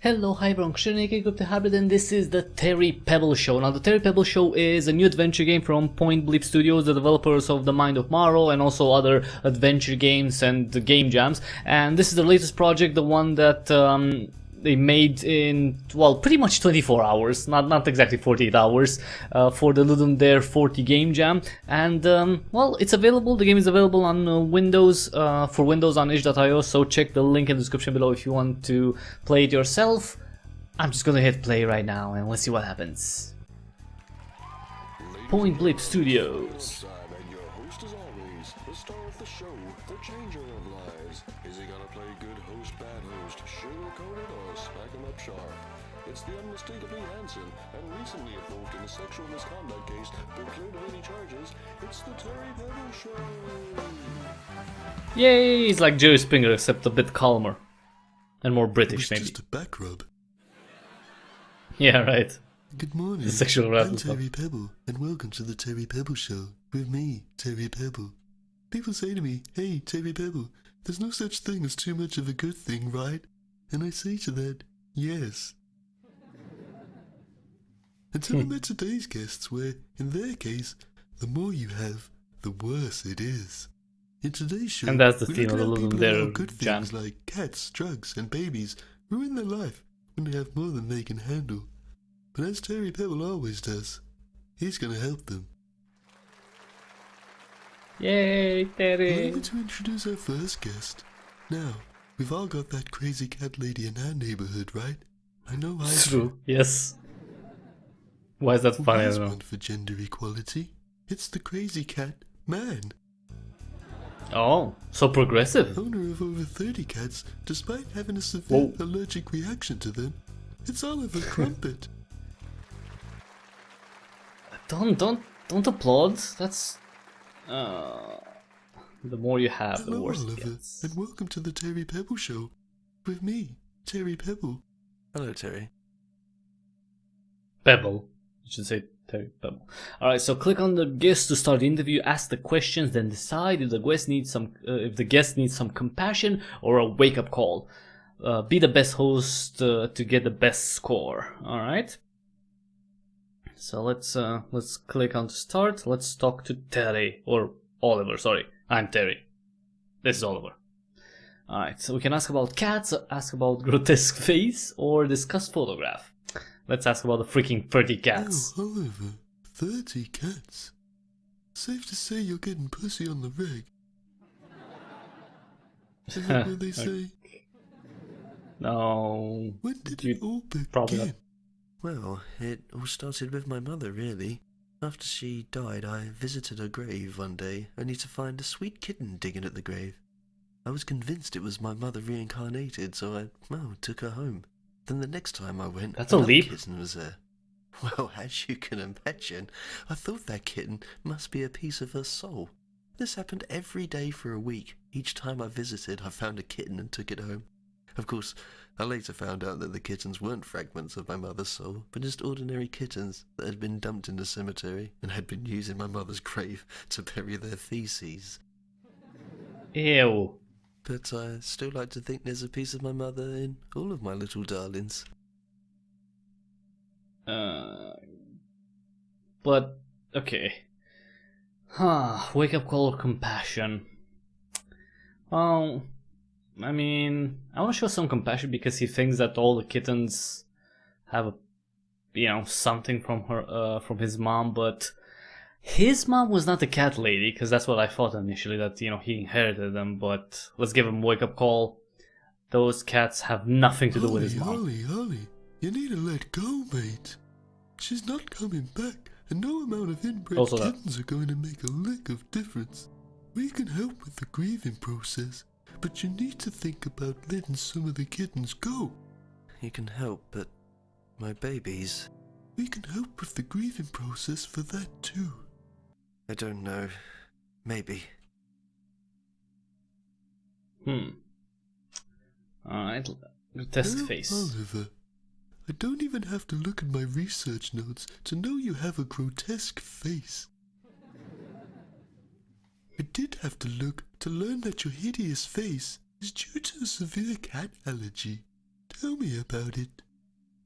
Hello, hi everyone, ALL the Cryptic Hybrid, and this is the Terry Pebble Show. Now, the Terry Pebble Show is a new adventure game from Point Bleep Studios, the developers of The Mind of Marrow, and also other adventure games and game jams. And this is the latest project, the one that they made in, well, pretty much 24 hours, not exactly 48 hours, for the Ludum Dare 40 game jam. And, well, it's available, the game is available on Windows, for Windows on itch.io, so check the link in the description below if you want to play it yourself. I'm just gonna hit play right now and let's see what happens. Point Bleep Studios. And your host as always, the star of the show, the changer of lives. Is he gonna play good host, bad host, sugar-coated or smack him up sharp? It's the unmistakably handsome and recently involved in a sexual misconduct case, but cleared of any charges. It's the Terry Pebble Show. Yay, he's like Jerry Springer except a bit calmer. And more British, maybe. Just a back rub. Yeah, right. Good morning. The sexual I'm harassment Terry Pebble, and welcome to the Terry Pebble Show with me, Terry Pebble. People say to me, "Hey, Terry Pebble, there's no such thing as too much of a good thing, right?" And I say to that, yes. Until I met today's guests, where, in their case, the more you have, the worse it is. In today's show, And that's the we theme look of at the how Ludum people Dare allow good jam. things like cats, drugs, and babies ruin their life when they have more than they can handle. But as Terry Pebble always does, he's gonna help them. Yay, Terry. Allow me to introduce our first guest. Now, we've all got that crazy cat lady in our neighborhood, right? I know I It's do. true, yes. Why is that Who funny? I has don't know. one for gender equality? It's the crazy cat man. Oh, so progressive. Owner of over 30 cats, despite having a severe Whoa. allergic reaction to them. It's Oliver Crumpet. Don't applaud. That's the more you have, the Hello, worse it Oliver, gets. and welcome to the Terry Pebble Show. With me, Terry Pebble. Hello, Terry. Pebble. You should say Terry Pebble. Alright, so click on the guest to start the interview, ask the questions, then decide if the guest needs some compassion or a wake-up call. Be the best host to get the best score. Alright? So let's click on start. Let's talk to Terry, or Oliver, sorry. I'm Terry. This is Oliver. Alright, so we can ask about cats, ask about grotesque face, or discuss photograph. Let's ask about the freaking 30 cats. Oh, Oliver, 30 cats. Safe to say you're getting pussy on the reg. Is that what they say? No. When did You it all probably begin? Well, it all started with my mother, really. After she died, I visited her grave one day, only to find a sweet kitten digging at the grave. I was convinced it was my mother reincarnated, so I, took her home. Then the next time I went, That's a another leap. kitten was there. Well, as you can imagine, I thought that kitten must be a piece of her soul. This happened every day for a week. Each time I visited, I found a kitten and took it home. Of course, I later found out that the kittens weren't fragments of my mother's soul, but just ordinary kittens that had been dumped in the cemetery and had been used in my mother's grave to bury their feces. Ew. But I still like to think there's a piece of my mother in all of my little darlings. But, okay. Wake up call or compassion. Well, I mean, I want to show some compassion because he thinks that all the kittens have something from her, from his mom, but his mom was not the cat lady, because that's what I thought initially, that, he inherited them, but let's give him a wake up call. Those cats have nothing to do with his mom. Holly, you need to let go, mate. She's not coming back, and no amount of inbred Also that. kittens are going to make a lick of difference. We can help with the grieving process, but you need to think about letting some of the kittens go. You can help, but my babies... We can help with the grieving process for that too. I don't know. Maybe. Alright, grotesque Well, face. Oliver, I don't even have to look at my research notes to know you have a grotesque face. I did have to look to learn that your hideous face is due to a severe cat allergy. Tell me about it.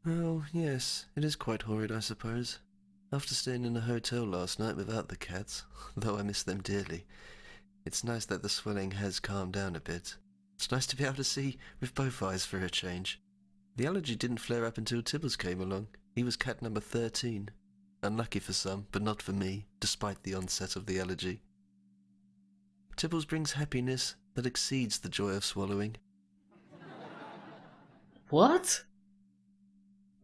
Oh, yes, it is quite horrid, I suppose. After staying in a hotel last night without the cats, though I miss them dearly, it's nice that the swelling has calmed down a bit. It's nice to be able to see with both eyes for a change. The allergy didn't flare up until Tibbles came along. He was cat number 13. Unlucky for some, but not for me, despite the onset of the allergy. Tibbles brings happiness that exceeds the joy of swallowing. What?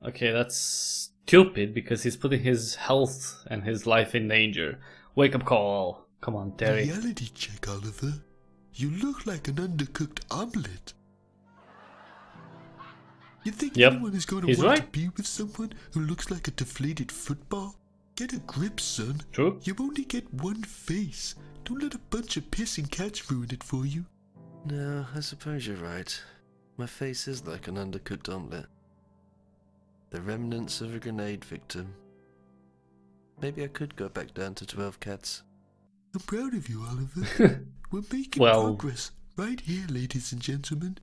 Okay, that's stupid because he's putting his health and his life in danger. Wake up call. Come on, Terry. Reality check, Oliver. You look like an undercooked omelette. You think anyone is going to want to be with someone who looks like a deflated football? Get a grip, son. True. You only get one face. Don't let a bunch of pissing cats ruin it for you. No, I suppose you're right. My face is like an undercooked omelette. The remnants of a grenade victim. Maybe I could go back down to 12 cats. I'm proud of you, Oliver. We're making progress right here, ladies and gentlemen.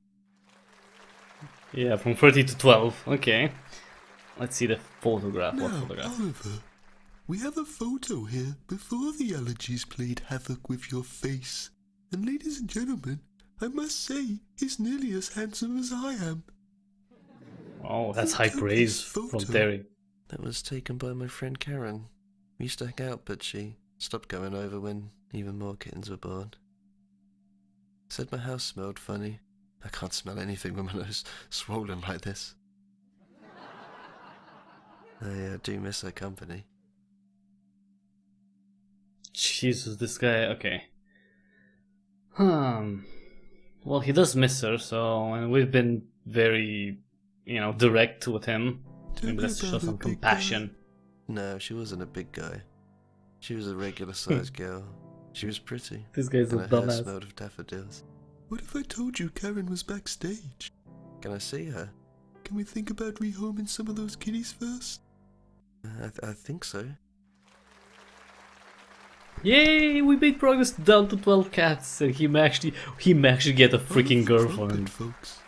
Yeah, from 30 to 12. Okay. Let's see the photograph. Now, what photograph? Oliver, we have a photo here before the allergies played havoc with your face. And ladies and gentlemen, I must say, he's nearly as handsome as I am. Oh, that's high praise from Terry. That was taken by my friend Karen. We used to hang out, but she stopped going over when even more kittens were born. Said my house smelled funny. I can't smell anything with my nose swollen like this. I do miss her company. Jesus, this guy, okay. Well, he does miss her, so, and we've been very, direct with him. Maybe let's show some compassion. No, she wasn't a big guy. She was a regular sized girl. She was pretty. This guy's a and her hair dumbass. smelled of daffodils. What if I told you Karen was backstage? Can I see her? Can we think about rehoming some of those kitties first? I think so. Yay! We made progress down to 12 cats, and he may actually get a freaking girlfriend. Folks.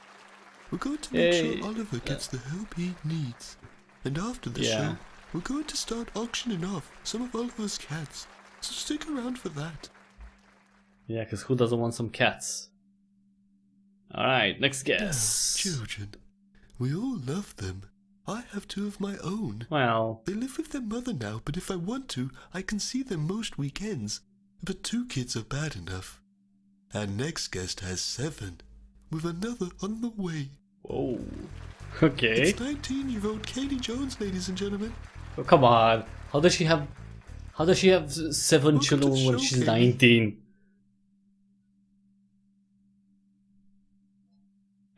We're going to make sure Oliver gets the help he needs. And after the show, we're going to start auctioning off some of Oliver's cats. So stick around for that. Yeah, because who doesn't want some cats? Alright, next guess. Children. We all love them. I have two of my own. Well, they live with their mother now, but if I want to, I can see them most weekends. But 2 kids are bad enough. Our next guest has 7, with another on the way. Whoa. Okay. It's 19-year-old Katie Jones, ladies and gentlemen. Oh, come on. How does she have 7 children when she's 19?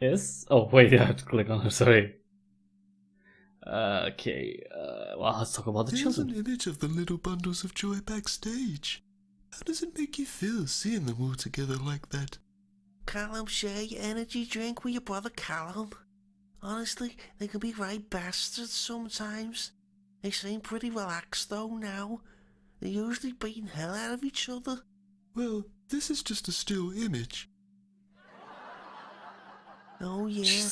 Yes? Oh, wait, I have to click on her, sorry. Okay, well, let's talk about the children. There's an image of the little bundles of joy backstage. How does it make you feel seeing them all together like that? Callum, share your energy drink with your brother Callum. Honestly, they can be right bastards sometimes. They seem pretty relaxed though now. They're usually beating hell out of each other. Well, this is just a still image. Oh yeah,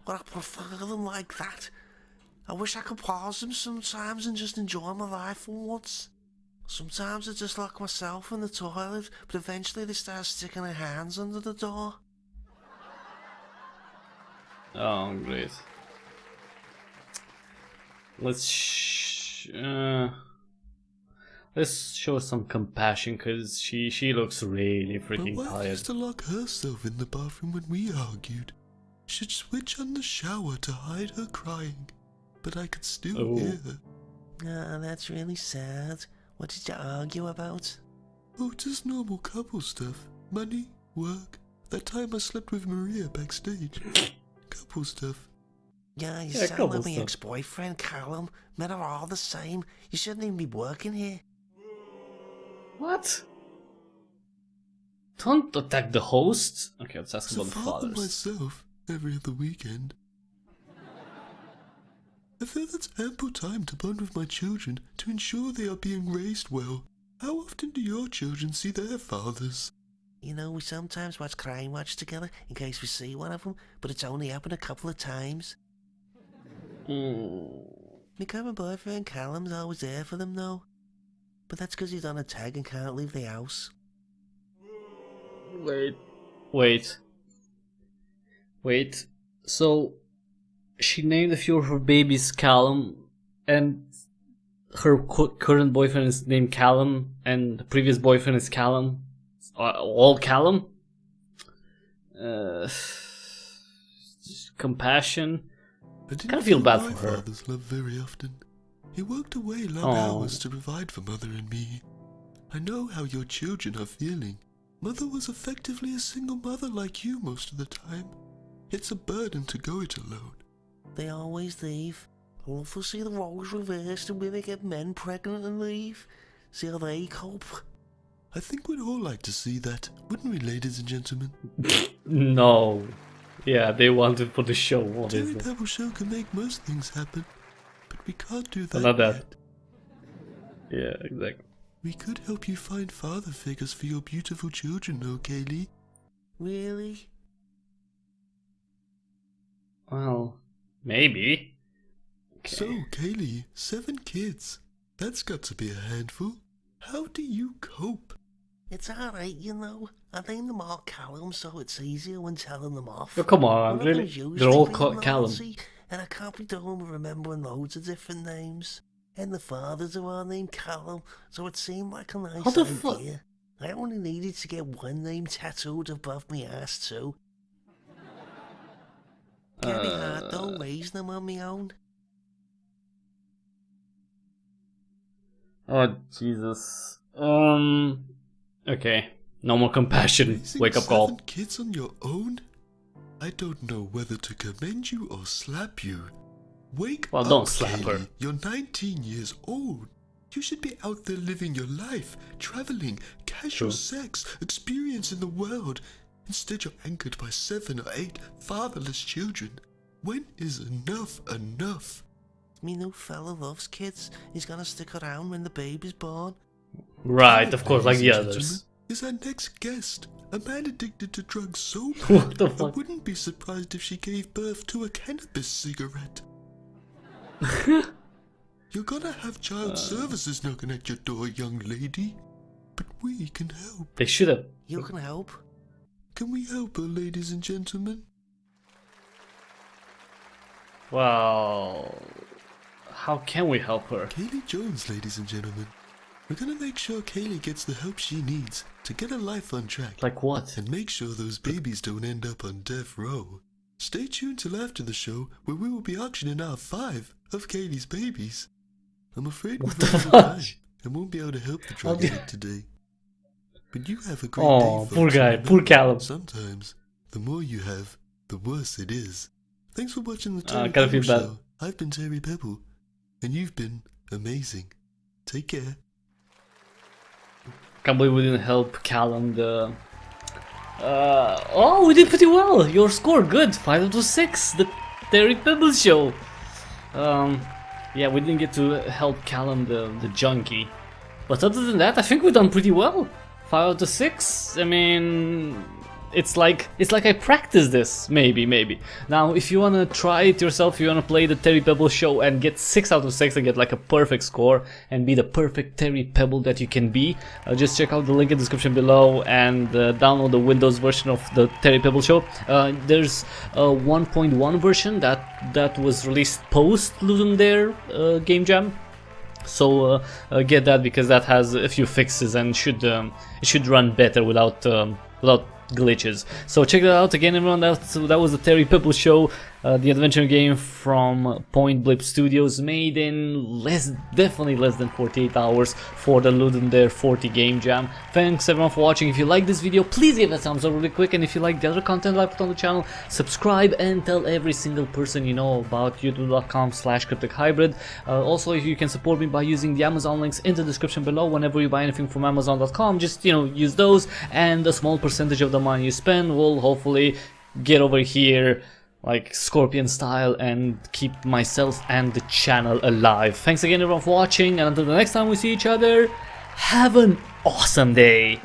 but I prefer them like that. I wish I could pause them sometimes and just enjoy my life for once. Sometimes I just lock myself in the toilet, but eventually they start sticking their hands under the door. Oh, great. Let's show some compassion, because she looks really freaking My wife tired. used to lock herself in the bathroom when we argued. She'd switch on the shower to hide her crying, but I could still hear her. Ah, that's really sad. What did you argue about? Oh, just normal couple stuff. Money, work, that time I slept with Maria backstage. Couple stuff. Yeah, you Yeah, sound like couple my stuff. ex-boyfriend, Callum. Men are all the same. You shouldn't even be working here. What? Don't attack the host. Okay, let's ask As a about the father fathers. myself, every other weekend. I feel that's ample time to bond with my children to ensure they are being raised well. How often do your children see their fathers? You know, we sometimes watch Crime Watch together in case we see one of them, but it's only happened a couple of times. My current boyfriend Callum's always there for them, though. But that's because he's on a tag and can't leave the house. Wait. So, she named a few of her babies Callum, and her current boyfriend is named Callum, and the previous boyfriend is Callum. All Callum? Compassion. I didn't Kinda feel bad my for her. father's love very often. He worked away long hours to provide for Mother and me. I know how your children are feeling. Mother was effectively a single mother like you most of the time. It's a burden to go it alone. They always leave. I love to see the roles reversed and women get men pregnant and leave. See how they cope. I think we'd all like to see that, wouldn't we, ladies and gentlemen? No. Yeah, they wanted for the show, Terry obviously. Pebble Show can make most things happen, but we can't do that Not that. yet. Yeah, exactly. We could help you find father figures for your beautiful children, though, Kaylee. Really? Well, maybe. Okay. So, Kaylee, 7 kids. That's got to be a handful. How do you cope? It's alright, you know. I named them all Callum so it's easier when telling them off. Oh, come on, One of really? them's usually They're all being Callum. naughty, and I can't be doing with remembering loads of different names. And the fathers are all named Callum, so it seemed like a nice How the fuck? idea. I only needed to get one name tattooed above my ass too. Can't be hard though, raising them on my own. Oh, Jesus. Okay. No more compassion. Raising Wake up 7 call. kids on your own? I don't know whether to commend you or slap you. Wake Well, up, don't slap her. Kaylee. You're 19 years old. You should be out there living your life, traveling, casual True. sex, experiencing the world. Instead, you're anchored by 7 or 8 fatherless children. When is enough enough? Me new fella loves kids. He's gonna stick around when the baby's born. Right, of course, like Ladies the and others. gentlemen, is our next guest, a man addicted to drugs so bad, What the I fuck? wouldn't be surprised if she gave birth to a cannabis cigarette. You're gonna have child services knocking at your door, young lady. But we can help. They should have. You can help. Can we help her, ladies and gentlemen? Well, how can we help her? Kaylee Jones, ladies and gentlemen. We're gonna make sure Kaylee gets the help she needs to get her life on track. Like what? And make sure those babies don't end up on death row. Stay tuned till after the show, where we will be auctioning out 5 of Kaylee's babies. I'm afraid What we're the running out of fuck? time and won't be able to help the How drug do- addict today. But you have a great Oh, day, poor folks, guy, and poor remember, Callum. Sometimes, the more you have, the worse it is. Thanks for watching the I Terry kinda Pebble feel bad. Show. I've been Terry Pebble, and you've been amazing. Take care. Can't believe we didn't help Callum. Oh, we did pretty well. Your score good, 5 out of 6. The Terry Pebble Show. Yeah, we didn't get to help Callum the junkie, but other than that, I think we've done pretty well. 5 out of 6. I mean, it's like I practiced this. Maybe. Now, if you wanna try it yourself, if you wanna play the Terry Pebble Show and get 6 out of 6 and get like a perfect score and be the perfect Terry Pebble that you can be, just check out the link in the description below and download the Windows version of the Terry Pebble Show. There's a 1.1 version that was released post Ludum Dare Game Jam. So get that, because that has a few fixes and it should run better without glitches. So check that out again, everyone. That was the Terry Pebble Show, the adventure game from Point Blip Studios, made in definitely less than 48 hours for the Ludum Dare 40 Game Jam. Thanks everyone for watching. If you like this video, please give it a thumbs up really quick, and if you like the other content I put on the channel, subscribe and tell every single person you know about youtube.com/cryptic hybrid. Also, if you can support me by using the Amazon links in the description below. Whenever you buy anything from Amazon.com, just use those, and a small percentage of the money you spend will hopefully get over here like Scorpion style and keep myself and the channel alive. Thanks again everyone for watching, and until the next time we see each other, have an awesome day.